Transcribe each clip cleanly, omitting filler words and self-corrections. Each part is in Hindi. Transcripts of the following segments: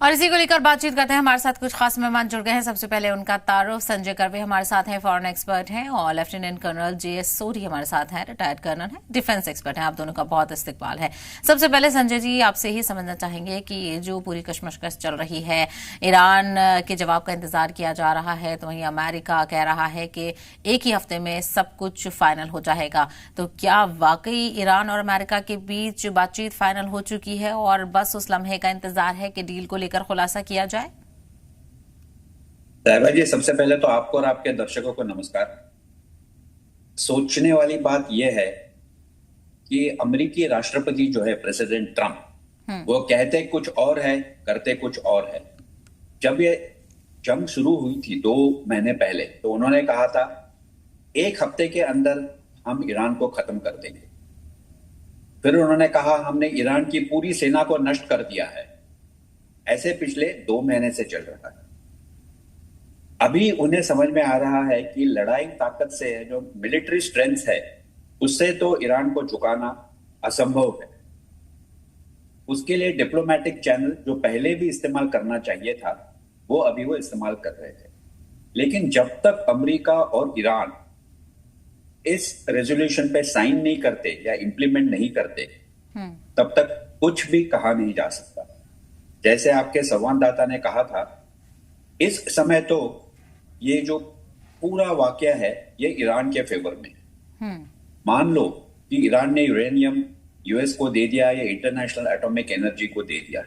और इसी को लेकर बातचीत करते हैं। हमारे साथ कुछ खास मेहमान जुड़ गए हैं। सबसे पहले उनका तारुफ। संजय कर्वे हमारे साथ हैं, फॉरेन एक्सपर्ट हैं, और लेफ्टिनेंट कर्नल JS सोढी हमारे साथ हैं, रिटायर्ड कर्नल हैं, डिफेंस एक्सपर्ट हैं। आप दोनों का बहुत इस्तकबाल है। सबसे पहले संजय जी, आपसे ही समझना चाहेंगे कि ये जो पूरी कशमकश चल रही है, ईरान के जवाब का इंतजार किया जा रहा है, तो वहीं अमेरिका कह रहा है कि एक ही हफ्ते में सब कुछ फाइनल हो जाएगा। तो क्या वाकई ईरान और अमेरिका के बीच बातचीत फाइनल हो चुकी है और बस उस लम्हे का इंतजार है कि डील को लेकर खुलासा किया जाए? साहिबा जी, सबसे पहले तो आपको और आपके दर्शकों को नमस्कार। सोचने वाली बात यह है कि अमेरिकी राष्ट्रपति जो है प्रेसिडेंट ट्रंप, वो कहते कुछ और है, करते कुछ और है। जब ये जंग शुरू हुई थी 2 महीने पहले, तो उन्होंने कहा था 1 हफ्ते के अंदर हम ईरान को खत्म कर देंगे। फिर उन्होंने कहा हमने ईरान की पूरी सेना को नष्ट कर दिया है। ऐसे पिछले 2 महीने से चल रहा है। अभी उन्हें समझ में आ रहा है कि लड़ाई ताकत से है, जो मिलिट्री स्ट्रेंथ है, उससे तो ईरान को झुकाना असंभव है। उसके लिए डिप्लोमेटिक चैनल जो पहले भी इस्तेमाल करना चाहिए था, वो अभी वो इस्तेमाल कर रहे थे। लेकिन जब तक अमेरिका और ईरान इस रेजोल्यूशन पे साइन नहीं करते या इंप्लीमेंट नहीं करते, तब तक कुछ भी कहा नहीं जा सकता। जैसे आपके संवाददाता ने कहा था, इस समय तो ये जो पूरा वाकया है, ये ईरान के फेवर में। मान लो कि ईरान ने यूरेनियम यूएस को दे दिया या इंटरनेशनल एटॉमिक एनर्जी को दे दिया,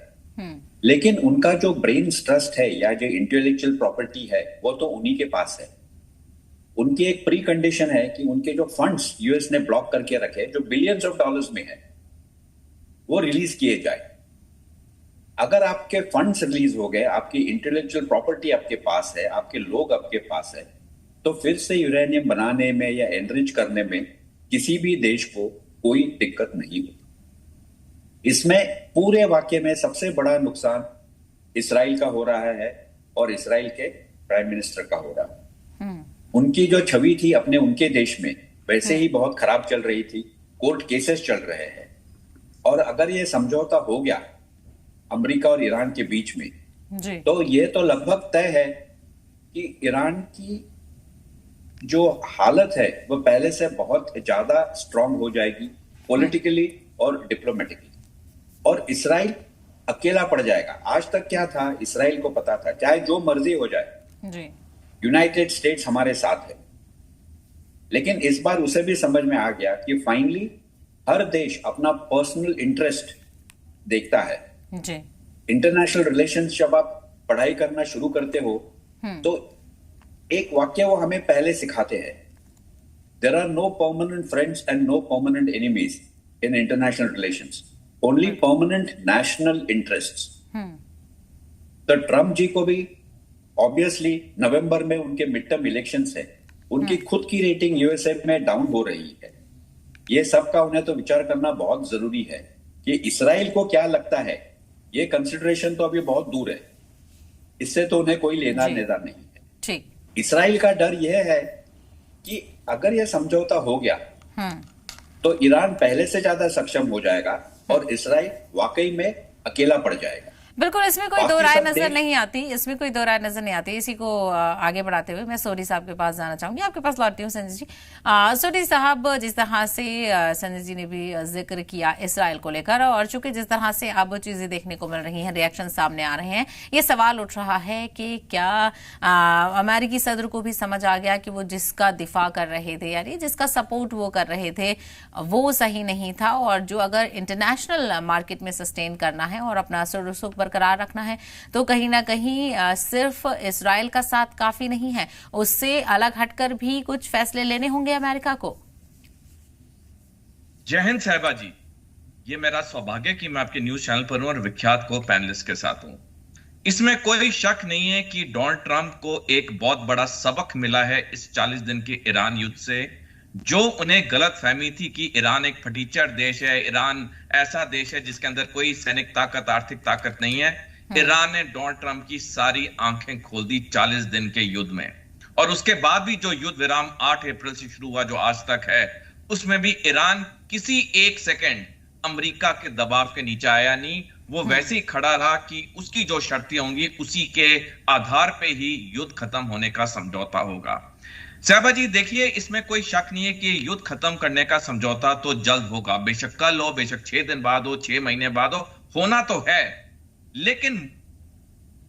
लेकिन उनका जो ब्रेन ट्रस्ट है या जो इंटेलेक्चुअल प्रॉपर्टी है, वो तो उन्हीं के पास है। उनकी एक प्री कंडीशन है कि उनके जो फंड्स यूएस ने ब्लॉक करके रखे, जो बिलियंस ऑफ डॉलर्स में है, वो रिलीज किए जाए। अगर आपके फंड्स रिलीज हो गए, आपकी इंटेलेक्चुअल प्रॉपर्टी आपके पास है, आपके लोग आपके पास है, तो फिर से यूरेनियम बनाने में या एनरिच करने में किसी भी देश को कोई दिक्कत नहीं होती। इसमें पूरे वाक्य में सबसे बड़ा नुकसान इसराइल का हो रहा है, और इसराइल के प्राइम मिनिस्टर का हो रहा है। उनकी जो छवि थी अपने उनके देश में, वैसे ही बहुत खराब चल रही थी। कोर्ट केसेस चल रहे हैं, और अगर ये समझौता हो गया अमेरिका और ईरान के बीच में जी, तो ये तो लगभग तय है कि ईरान की जो हालत है वो पहले से बहुत ज्यादा स्ट्रांग हो जाएगी, पॉलिटिकली और डिप्लोमेटिकली, और इसराइल अकेला पड़ जाएगा। आज तक क्या था, इसराइल को पता था चाहे जो मर्जी हो जाए जी, यूनाइटेड स्टेट्स हमारे साथ है। लेकिन इस बार उसे भी समझ में आ गया कि फाइनली हर देश अपना पर्सनल इंटरेस्ट देखता है जी। इंटरनेशनल रिलेशंस जब आप पढ़ाई करना शुरू करते हो, तो एक वाक्य वो हमें पहले सिखाते हैं, there are no permanent friends and no permanent enemies in international relations, only permanent national interests. तो ट्रंप जी को भी ऑब्वियसली नवंबर में उनके मिड टर्म इलेक्शंस है, उनकी खुद की रेटिंग यूएसए में डाउन हो रही है। ये सब का उन्हें तो विचार करना बहुत जरूरी है कि इसराइल को क्या लगता है। ये कंसिडरेशन तो अभी बहुत दूर है, इससे तो उन्हें कोई लेना देना नहीं है। ठीक। इसराइल का डर यह है कि अगर यह समझौता हो गया तो ईरान पहले से ज्यादा सक्षम हो जाएगा और इसराइल वाकई में अकेला पड़ जाएगा। बिल्कुल, इसमें कोई दो राय नजर नहीं आती, इसमें कोई दो राय नजर नहीं आती। इसी को आगे बढ़ाते हुए मैं सोढी साहब के पास जाना चाहूंगी, आपके पास लौटती हूँ संजय जी। सोढी साहब, जिस तरह से संजय जी ने भी जिक्र किया इसराइल को लेकर, और चूंकि जिस तरह से अब चीजें देखने को मिल रही हैं, रिएक्शन सामने आ रहे हैं, ये सवाल उठ रहा है कि क्या अमेरिकी सदर को भी समझ आ गया कि वो जिसका दिफा कर रहे थे, यानी जिसका सपोर्ट वो कर रहे थे, वो सही नहीं था, और जो अगर इंटरनेशनल मार्केट में सस्टेन करना है और अपना सुख बरकरार रखना है, तो कहीं ना कहीं सिर्फ इसराइल का साथ काफी नहीं है, उससे अलग हटकर भी कुछ फैसले लेने होंगे अमेरिका को। जय हिंद साहिबा जी, ये मेरा सौभाग्य कि मैं आपके न्यूज चैनल पर हूं और विख्यात को पैनलिस्ट के साथ हूं। इसमें कोई शक नहीं है कि डोनाल्ड ट्रंप को एक बहुत बड़ा सबक मिला है इस 40 दिन के ईरान युद्ध से। जो उन्हें गलत फहमी थी कि ईरान एक फटीचर देश है, ईरान ऐसा देश है जिसके अंदर कोई सैनिक ताकत, आर्थिक ताकत नहीं है, ईरान ने डोनाल्ड ट्रंप की सारी आंखें खोल दी 40 दिन के युद्ध में। और उसके बाद भी जो युद्ध विराम 8 अप्रैल से शुरू हुआ, जो आज तक है, उसमें भी ईरान किसी एक सेकंड अमेरिका के दबाव के नीचे आया नहीं वो वैसे ही खड़ा रहा कि उसकी जो शर्तें होंगी उसी के आधार पे ही युद्ध खत्म होने का समझौता होगा। साहबा जी देखिए, इसमें कोई शक नहीं है कि युद्ध खत्म करने का समझौता तो जल्द होगा, बेशक कल हो, बेशक 6 दिन बाद हो, 6 महीने बाद हो, होना तो है। लेकिन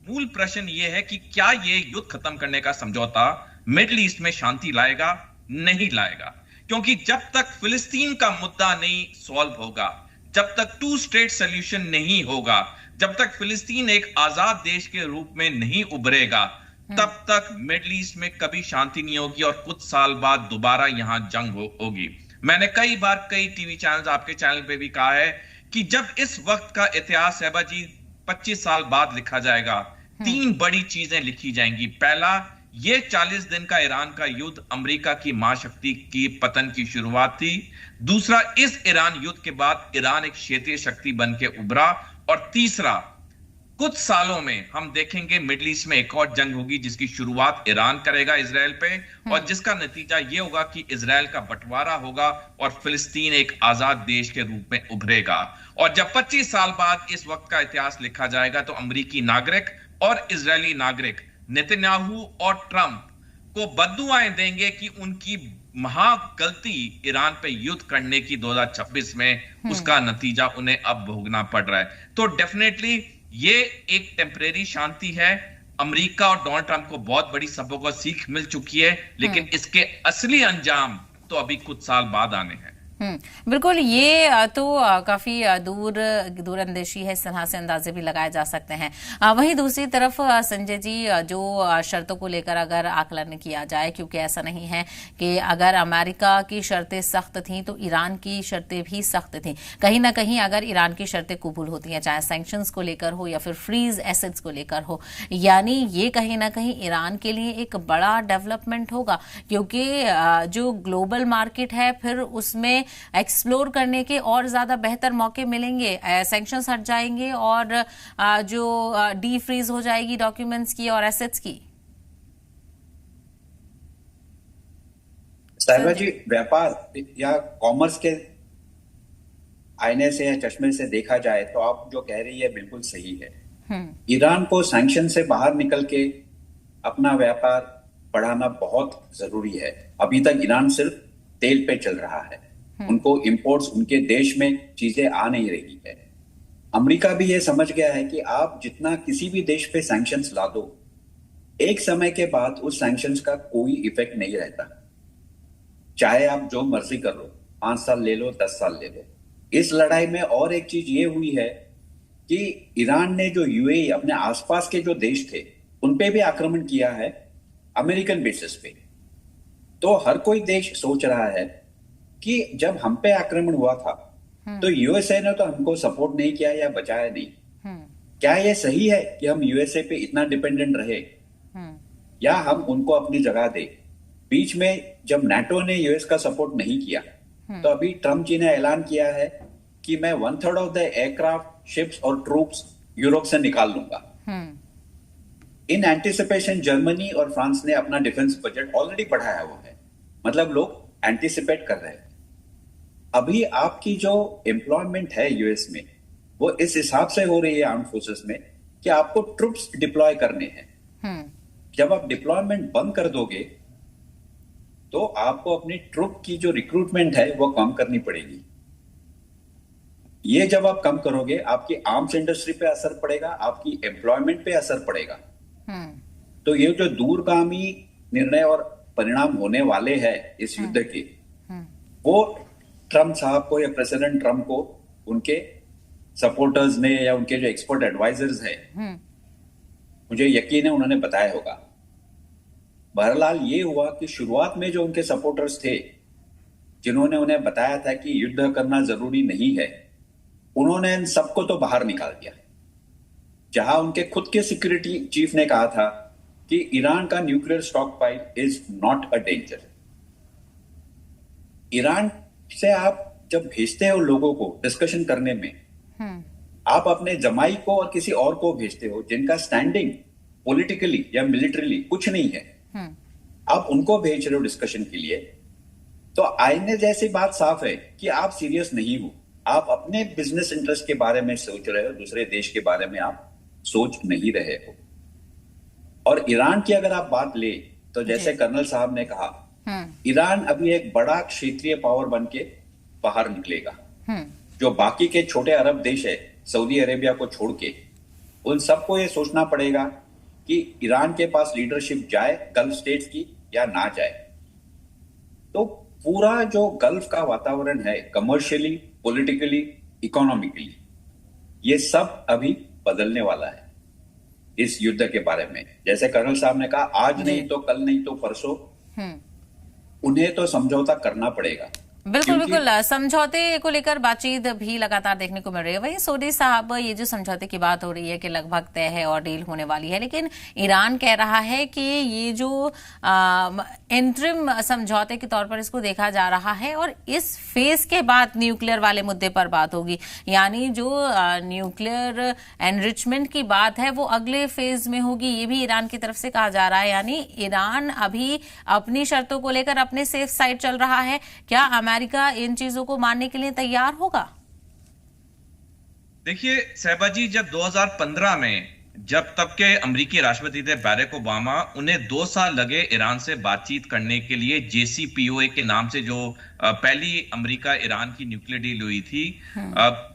मूल प्रश्न यह है कि क्या ये युद्ध खत्म करने का समझौता मिडिल ईस्ट में शांति लाएगा? नहीं लाएगा, क्योंकि जब तक फिलिस्तीन का मुद्दा नहीं सॉल्व होगा, जब तक 2 स्टेट सॉल्यूशन नहीं होगा, जब तक फिलिस्तीन एक आजाद देश के रूप में नहीं उभरेगा, तब तक मिडिल ईस्ट में कभी शांति नहीं होगी और कुछ साल बाद दोबारा यहां जंग होगी। मैंने कई बार कई टीवी चैनल, आपके चैनल पे भी कहा है कि जब इस वक्त का इतिहास साहबा जी 25 साल बाद लिखा जाएगा, 3 बड़ी चीजें लिखी जाएंगी। पहला, ये 40 दिन का ईरान का युद्ध अमेरिका की महाशक्ति की पतन की शुरुआत थी। दूसरा, इस ईरान युद्ध के बाद ईरान एक क्षेत्रीय शक्ति बन के उभरा। और तीसरा, कुछ सालों में हम देखेंगे मिडिल ईस्ट में एक और जंग होगी जिसकी शुरुआत ईरान करेगा इजराइल पे, और जिसका नतीजा यह होगा कि इजराइल का बंटवारा होगा और फिलिस्तीन एक आजाद देश के रूप में उभरेगा। और जब 25 साल बाद इस वक्त का इतिहास लिखा जाएगा तो अमेरिकी नागरिक और इजरायली नागरिक नेतन्याहू और ट्रंप को बद्दुआएं देंगे कि उनकी महा गलती ईरान पे युद्ध करने की 2026 में, उसका नतीजा उन्हें अब भोगना पड़ रहा है। तो डेफिनेटली ये एक टेम्परेरी शांति है। अमेरिका और डोनाल्ड ट्रंप को बहुत बड़ी सबकों को सीख मिल चुकी है, लेकिन इसके असली अंजाम तो अभी कुछ साल बाद आने हैं। बिल्कुल, ये तो काफी दूरअंदेशी है, इस तरह से अंदाजे भी लगाए जा सकते हैं। वहीं दूसरी तरफ संजय जी, जो शर्तों को लेकर अगर आकलन किया जाए, क्योंकि ऐसा नहीं है कि अगर अमेरिका की शर्तें सख्त थीं तो ईरान की शर्तें भी सख्त थीं। कहीं ना कहीं अगर ईरान की शर्तें कबूल होती हैं, चाहे सैंक्शंस को लेकर हो या फिर फ्रीज एसेट्स को लेकर हो, यानी ये कहीं ना कहीं ईरान के लिए एक बड़ा डेवलपमेंट होगा, क्योंकि जो ग्लोबल मार्केट है फिर उसमें एक्सप्लोर करने के और ज्यादा बेहतर मौके मिलेंगे। सैंक्शंस हट जाएंगे और जो डी फ्रीज हो जाएगी डॉक्यूमेंट्स की और एसेट्स की। साहिबा जी, व्यापार या कॉमर्स के आईने से या चश्मे से देखा जाए तो आप जो कह रही है बिल्कुल सही है। ईरान को सैंक्शन से बाहर निकल के अपना व्यापार बढ़ाना बहुत जरूरी है। अभी तक ईरान सिर्फ तेल पे चल रहा है, उनको इंपोर्ट्स उनके देश में चीजें आ नहीं रही है। अमेरिका भी ये समझ गया है कि आप जितना किसी भी देश पे सैंक्शंस ला दो, एक समय के बाद उस सैंक्शंस का कोई इफेक्ट नहीं रहता, चाहे आप जो मर्जी कर लो, 5 साल ले लो, 10 साल ले लो। इस लड़ाई में और एक चीज ये हुई है कि ईरान ने जो यूएई, अपने आसपास के जो देश थे, उन पे भी आक्रमण किया है अमेरिकन बेसिस पे। तो हर कोई देश सोच रहा है कि जब हम पे आक्रमण हुआ था तो यूएसए ने तो हमको सपोर्ट नहीं किया या बचाया नहीं। क्या ये सही है कि हम यूएसए पे इतना डिपेंडेंट रहे, या हम उनको अपनी जगह दे? बीच में जब नाटो ने यूएस का सपोर्ट नहीं किया तो अभी ट्रंप जी ने ऐलान किया है कि मैं 1/3 ऑफ द एयरक्राफ्ट, शिप्स और ट्रूप्स यूरोप से निकाल लूंगा। इन एंटीसिपेशन जर्मनी और फ्रांस ने अपना डिफेंस बजट ऑलरेडी बढ़ाया हुआ है, मतलब लोग एंटीसिपेट कर रहे हैं। अभी आपकी जो एम्प्लॉयमेंट है यूएस में, वो इस हिसाब से हो रही है आर्म्ड फोर्सेस में कि आपको ट्रुप्स डिप्लॉय करने हैं। जब आप डिप्लॉयमेंट बंद कर दोगे तो आपको अपनी ट्रुप की जो रिक्रूटमेंट है वो कम करनी पड़ेगी। ये जब आप कम करोगे, आपकी आर्म्स इंडस्ट्री पे असर पड़ेगा, आपकी एम्प्लॉयमेंट पे असर पड़ेगा। तो ये जो दूरगामी निर्णय और परिणाम होने वाले हैं इस युद्ध के, वो ट्रंप साहब को या प्रेसिडेंट ट्रंप को उनके सपोर्टर्स ने या उनके जो एक्सपर्ट एडवाइजर्स हैं, मुझे यकीन है उन्होंने बताया होगा। बहरहाल ये हुआ कि शुरुआत में जो उनके सपोर्टर्स थे, जिन्होंने उन्हें बताया था कि युद्ध करना जरूरी नहीं है, उन्होंने इन सबको तो बाहर निकाल दिया। जहां उनके खुद के सिक्योरिटी चीफ ने कहा था कि ईरान का nuclear stock pile is not a danger. Iran से आप जब भेजते हो लोगों को डिस्कशन करने में, आप अपने जमाई को और किसी और को भेजते हो जिनका स्टैंडिंग पॉलिटिकली या मिलिट्रीली कुछ नहीं है, आप उनको भेज रहे हो डिस्कशन के लिए, तो आईने जैसी बात साफ है कि आप सीरियस नहीं हो। आप अपने बिजनेस इंटरेस्ट के बारे में सोच रहे हो, दूसरे देश के बारे में आप सोच नहीं रहे हो। और ईरान की अगर आप बात ले तो जैसे कर्नल साहब ने कहा, ईरान अभी एक बड़ा क्षेत्रीय पावर बन के बाहर निकलेगा। जो बाकी के छोटे अरब देश है, सऊदी अरेबिया को छोड़ के, उन सबको ये सोचना पड़ेगा कि ईरान के पास लीडरशिप जाए गल्फ स्टेट्स की या ना जाए। तो पूरा जो गल्फ का वातावरण है, कमर्शियली, पॉलिटिकली, इकोनॉमिकली, ये सब अभी बदलने वाला है इस युद्ध के बारे में। जैसे कर्नल साहब ने कहा, आज नहीं तो कल, नहीं तो परसों उन्हें तो समझौता करना पड़ेगा। बिल्कुल बिल्कुल, समझौते को लेकर बातचीत भी लगातार देखने को मिल रही है। वही सोडी साहब, ये जो समझौते की बात हो रही है कि लगभग तय है और डील होने वाली है, लेकिन ईरान कह रहा है कि ये जो इंटरिम समझौते के तौर पर इसको देखा जा रहा है और इस फेज के बाद न्यूक्लियर वाले मुद्दे पर बात होगी। यानी जो न्यूक्लियर एनरिचमेंट की बात है वो अगले फेज में होगी, ये भी ईरान की तरफ से कहा जा रहा है। यानी ईरान अभी अपनी शर्तों को लेकर अपने सेफ साइड चल रहा है। क्या अमेरिका इन चीजों को मानने के लिए तैयार होगा? देखिए सहबा जी, जब 2015 में जब तब के अमेरिकी राष्ट्रपति थे बैरक ओबामा, उन्हें 2 साल लगे ईरान से बातचीत करने के लिए। JCPOA के नाम से जो पहली अमेरिका ईरान की न्यूक्लियर डील हुई थी,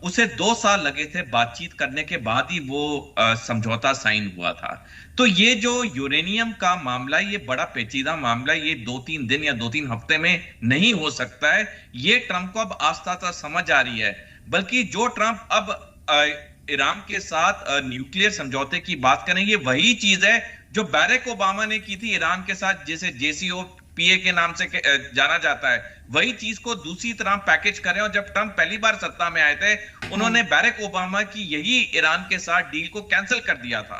उसे 2 साल लगे थे बातचीत करने के बाद ही वो समझौता साइन हुआ था। तो ये जो यूरेनियम का मामला, ये बड़ा पेचीदा मामला, ये 2-3 दिन या 2-3 हफ्ते में नहीं हो सकता है। ये ट्रंप को अब आस्ता आस्ता समझ आ रही है। बल्कि जो ट्रंप अब ईरान के साथ न्यूक्लियर समझौते की बात करेंगे, वही चीज है जो बैरक ओबामा ने की थी ईरान के साथ, जिसे JCPOA के नाम से जाना जाता है। वही चीज को दूसरी तरह पैकेज कर रहे हैं। और जब ट्रंप पहली बार सत्ता में आए थे, उन्होंने बैरक ओबामा की यही ईरान के साथ डील को कैंसिल कर दिया था।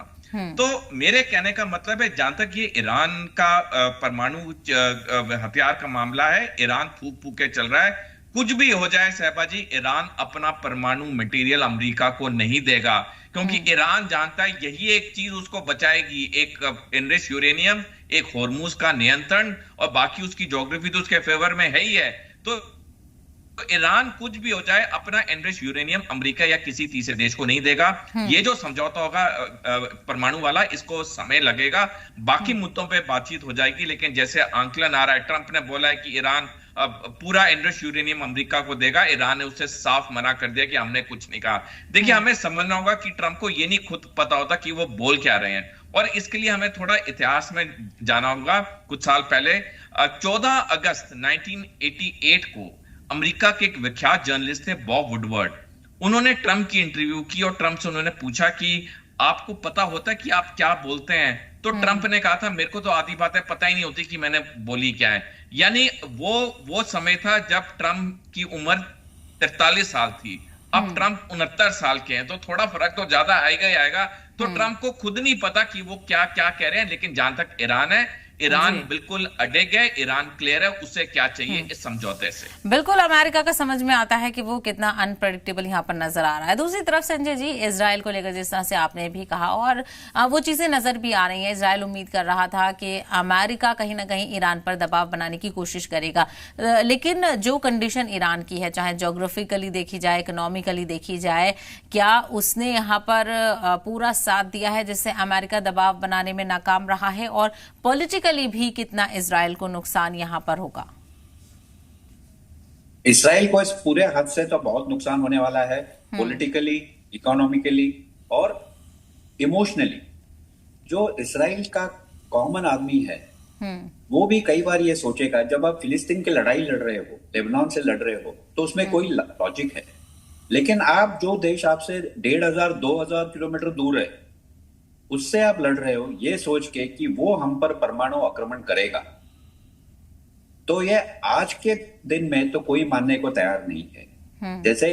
तो मेरे कहने का मतलब है, जहां तक ये ईरान का परमाणु हथियार का मामला है, ईरान फूक फूक के चल रहा है। कुछ भी हो जाए सहबा जी, ईरान अपना परमाणु मटेरियल अमेरिका को नहीं देगा, क्योंकि ईरान जानता है यही एक चीज उसको बचाएगी, एक एनरिच यूरेनियम, एक होर्मुज का नियंत्रण, और बाकी उसकी ज्योग्राफी तो उसके फेवर में है ही है। तो ईरान कुछ भी हो जाए, अपना एनरिच यूरेनियम अमेरिका या किसी तीसरे देश को नहीं देगा। ये जो समझौता होगा परमाणु वाला, इसको समय लगेगा। बाकी मुद्दों पे बातचीत हो जाएगी, लेकिन जैसे आंकलन आ रहा है, ट्रंप ने बोला है कि ईरान पूरा एनरिच यूरेनियम अमेरिका को देगा। ईरान ने उससे साफ मना कर दिया कि हमने कुछ नहीं कहा। देखिए, हमें समझना होगा कि ट्रंप को ये नहीं खुद पता होता कि वो बोल क्या रहे हैं, और इसके लिए हमें थोड़ा इतिहास में जाना होगा। कुछ साल पहले 14 अगस्त 1988 को अमेरिका के एक विख्यात जर्नलिस्ट थे बॉब वुडवर्ड, उन्होंने ट्रंप की इंटरव्यू की और ट्रंप से उन्होंने पूछा कि आपको पता होता है कि आप क्या बोलते हैं? तो ट्रंप ने कहा था, मेरे को तो आधी बातें पता ही नहीं होती कि मैंने बोली क्या है। यानी वो समय था जब ट्रंप की उम्र 43 साल थी। अब ट्रंप 69 साल के हैं, तो थोड़ा फर्क तो ज्यादा आएगा ही आएगा। तो ट्रंप को खुद नहीं पता कि वो क्या क्या कह रहे हैं, लेकिन जहां तक ईरान है, ईरान बिल्कुल अड़ेग है, ईरान क्लियर है उसे क्या चाहिए इस समझौते से। बिल्कुल अमेरिका का समझ में आता है कि वो कितना अनप्रेडिक्टेबल यहाँ पर नजर आ रहा है। दूसरी तरफ संजय जी, इजराइल को लेकर जिस तरह से आपने भी कहा, और वो चीजें नजर भी आ रही हैं। इजराइल उम्मीद कर रहा था कि अमेरिका कहीं ना कहीं ईरान पर दबाव बनाने की कोशिश करेगा, लेकिन जो कंडीशन ईरान की है, चाहे जोग्राफिकली देखी जाए, इकोनॉमिकली देखी जाए, क्या उसने यहाँ पर पूरा साथ दिया है जिससे अमेरिका दबाव बनाने में नाकाम रहा है? और पॉलिटिकल भी कितना इजराइल को नुकसान यहां पर होगा? इजराइल को इस पूरे हद से तो बहुत नुकसान होने वाला है, पॉलिटिकली, इकोनॉमिकली और इमोशनली। जो इजराइल का कॉमन आदमी है, वो भी कई बार ये सोचेगा, जब आप फिलिस्तीन की लड़ाई लड़ रहे हो, लेबनान से लड़ रहे हो, तो उसमें कोई लॉजिक है। लेकिन आप जो देश आपसे 1500-2000 किलोमीटर दूर है, उससे आप लड़ रहे हो ये सोच के कि वो हम पर परमाणु आक्रमण करेगा, तो ये आज के दिन में तो कोई मानने को तैयार नहीं है। जैसे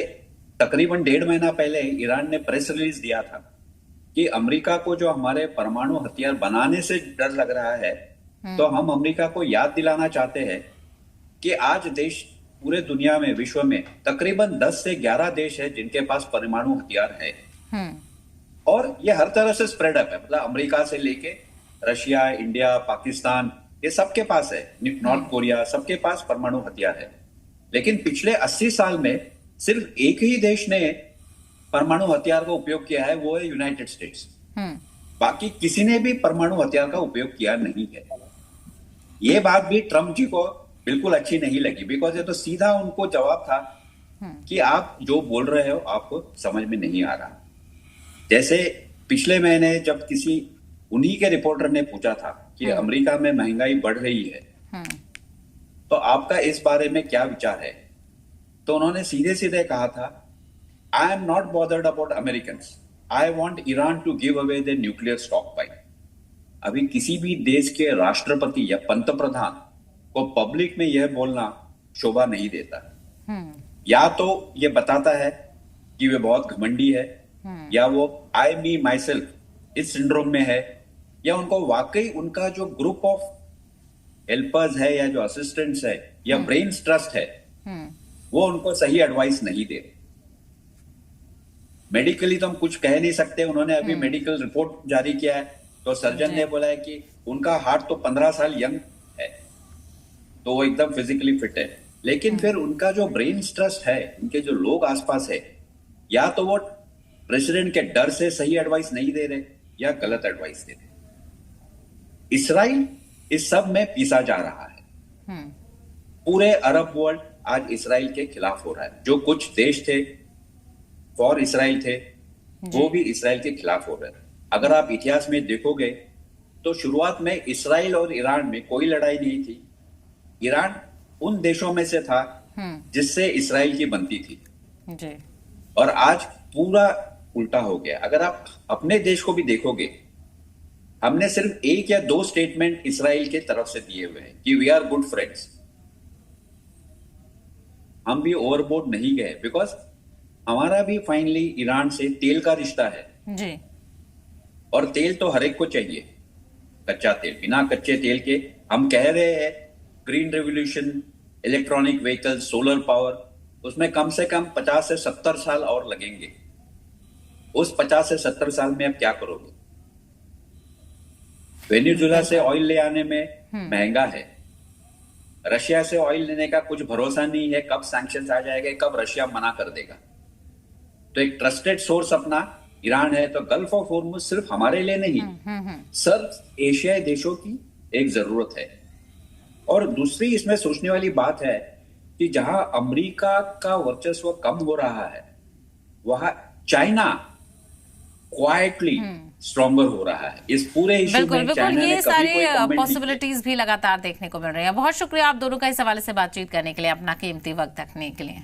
तकरीबन 1.5 महीना पहले ईरान ने प्रेस रिलीज दिया था कि अमेरिका को जो हमारे परमाणु हथियार बनाने से डर लग रहा है, तो हम अमेरिका को याद दिलाना चाहते हैं कि आज देश पूरे दुनिया में, विश्व में तकरीबन 10 से 11 देश है जिनके पास परमाणु हथियार है, और ये हर तरह से स्प्रेड अप है। मतलब अमेरिका से लेके रशिया, इंडिया, पाकिस्तान, ये सबके पास है, नॉर्थ कोरिया, सबके पास परमाणु हथियार है। लेकिन पिछले 80 साल में सिर्फ एक ही देश ने परमाणु हथियार का उपयोग किया है, वो है यूनाइटेड स्टेट्स। बाकी किसी ने भी परमाणु हथियार का उपयोग किया नहीं है। ये बात भी ट्रम्प जी को बिल्कुल अच्छी नहीं लगी, बिकॉज ये तो सीधा उनको जवाब था कि आप जो बोल रहे हो आपको समझ में नहीं आ रहा। जैसे पिछले महीने जब किसी उन्हीं के रिपोर्टर ने पूछा था कि अमेरिका में महंगाई बढ़ रही है, तो आपका इस बारे में क्या विचार है, तो उन्होंने सीधे सीधे कहा था, I am not bothered about American, I want Iran to give away the nuclear stockpile. अभी किसी भी देश के राष्ट्रपति या पंतप्रधान को पब्लिक में यह बोलना शोभा नहीं देता। या तो ये बताता है कि वे बहुत घमंडी है, या वो आई मी माई सेल्फ इस सिंड्रोम में है, या उनको वाकई उनका जो ग्रुप ऑफ हेल्पर्स है या जो असिस्टेंट्स है या ब्रेन ट्रस्ट है, वो उनको सही एडवाइस नहीं दे। मेडिकली तो हम कुछ कह नहीं सकते। उन्होंने अभी मेडिकल रिपोर्ट जारी किया है, तो सर्जन ने बोला है कि उनका हार्ट तो 15 साल यंग है, तो वो एकदम फिजिकली फिट है, लेकिन फिर उनका जो ब्रेन ट्रस्ट है, उनके जो लोग आसपास है, या तो वो प्रेसिडेंट के डर से सही एडवाइस नहीं दे रहे या गलत एडवाइस दे रहे। इसराइल इस सब में पीसा जा रहा है। पूरे अरब वर्ल्ड आज इसराइल के खिलाफ हो रहा है। जो कुछ देश थे फॉर इसराइल थे, वो भी इसराइल के खिलाफ हो रहे हैं। अगर आप इतिहास में देखोगे तो शुरुआत में इसराइल और ईरान में कोई लड़ाई नहीं थी। ईरान उन देशों में से था जिससे इसराइल की बनती थी जी। और आज पूरा उल्टा हो गया। अगर आप अपने देश को भी देखोगे, हमने सिर्फ एक या दो स्टेटमेंट इसराइल के तरफ से दिए हुए हैं कि वी आर गुड फ्रेंड्स। हम भी ओवरबोर्ड नहीं गए, बिकॉज हमारा भी फाइनली ईरान से तेल का रिश्ता है जी। और तेल तो हर एक को चाहिए, कच्चा तेल। बिना कच्चे तेल के हम कह रहे हैं green revolution, electronic vehicle, solar power, उसमें कम से कम 50 से 70 साल और लगेंगे। उस 50 से 70 साल में आप क्या करोगे? वेनेजुएला से ऑयल ले आने में महंगा है। रशिया से ऑयल लेने का कुछ भरोसा नहीं है, कब सैंक्शंस आ जाएगा, कब रशिया मना कर देगा। तो एक ट्रस्टेड सोर्स अपना ईरान है। तो गल्फ ऑफ हॉर्मुज सिर्फ हमारे लिए नहीं, सब एशियाई देशों की एक जरूरत है। और दूसरी इसमें सोचने वाली बात है कि जहां अमेरिका का वर्चस्व कम हो रहा है, वहां चाइना क्वाइटली स्ट्रॉन्गर हो रहा है। इस पूरे इशू में बिल्कुल ये सारी पॉसिबिलिटीज भी लगातार देखने को मिल रही है। बहुत शुक्रिया आप दोनों का इस हवाले से बातचीत करने के लिए, अपना कीमती वक्त रखने के लिए।